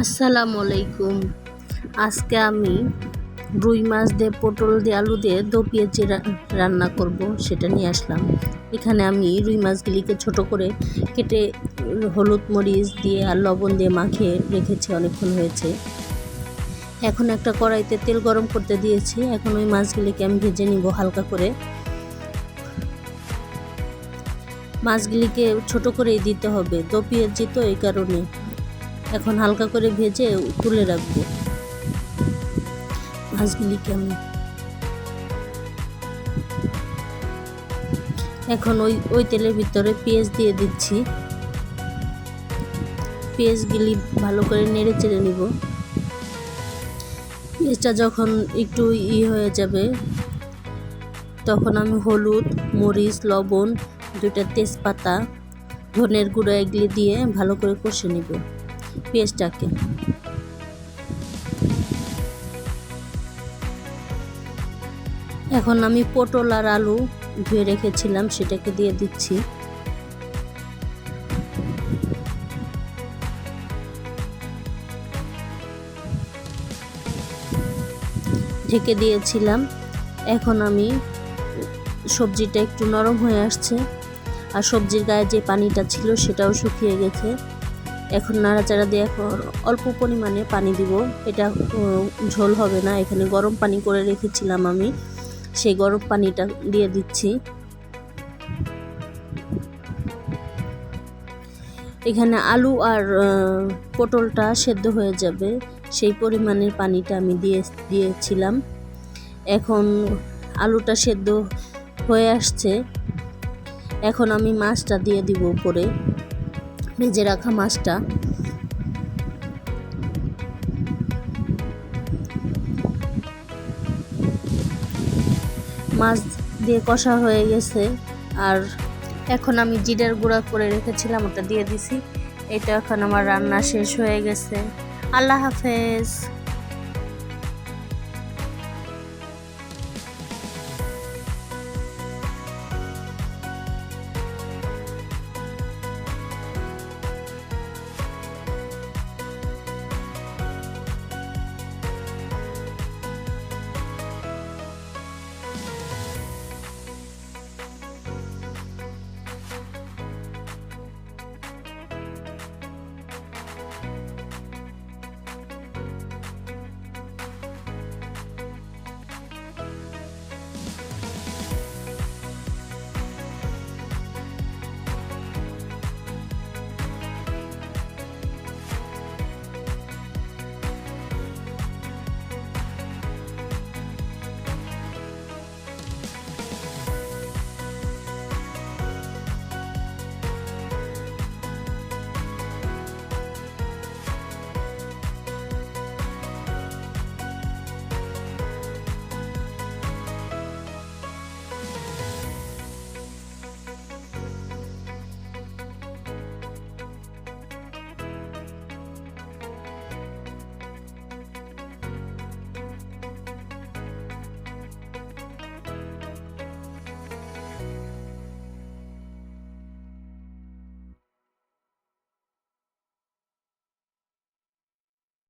আসসালামু আলাইকুম। আজকে আমি রুই মাছ দিয়ে পটল দিয়ে আলু দিয়ে দো পেঁয়াজি রান্না করব, সেটা নিয়ে আসলাম। এখানে আমি রুই মাছগুলিকে ছোট করে কেটে হলুদ মরিচ দিয়ে আর লবণ দিয়ে মাখিয়ে রেখেছি, অনেকক্ষণ হয়েছে। এখন একটা কড়াইতে তেল গরম করতে দিয়েছি। এখন ওই মাছগুলিকে আমি ভেজে নিব হালকা করে। মাছগুলিকে ছোট করেই দিতে হবে, দো পেঁয়াজি তো এই কারণে। এখন হালকা করে ভেজে তুলে রাখবো মাছগুলিকে আমি। এখন ওই তেলের ভিতরে পেঁয়াজ দিয়ে দিচ্ছি। পেঁয়াজগুলি ভালো করে নেড়ে চেড়ে নিব। পেঁয়াজটা যখন একটু হয়ে যাবে, তখন আমি হলুদ, মরিচ, লবণ, 2টা তেজপাতা, ধনের গুঁড়ো এগুলি দিয়ে ভালো করে কষে নিব পেঁয়াজটাকে। এখন আমি পটল আর আলু ধুয়ে রেখেছিলাম, সেটাকে দিয়ে দিচ্ছি। ঢেকে দিয়েছিলাম। এখন আমি সবজিটা একটু নরম হয়ে আসছে, আর সবজির গায়ে যে পানিটা ছিল সেটাও শুকিয়ে গেছে। এখন নাড়াচাড়া দিয়ে এখন অল্প পরিমাণে পানি দিব। এটা ঝোল হবে না, এখানে গরম পানি করে রেখেছিলাম আমি, সেই গরম পানিটা দিয়ে দিচ্ছি। এখানে আলু আর পটলটা সেদ্ধ হয়ে যাবে, সেই পরিমাণের পানিটা আমি দিয়েছিলাম। এখন আলুটা সেদ্ধ হয়ে আসছে। এখন আমি মাছটা দিয়ে দিব উপরে, ভেজে রাখা মাছটা। মাছ দিয়ে কষা হয়ে গেছে, আর এখন আমি জিরার গুঁড়া করে রেখেছিলাম, ওটা দিয়ে দিছি। এটা এখন আমার রান্না শেষ হয়ে গেছে। আল্লাহ হাফেজ।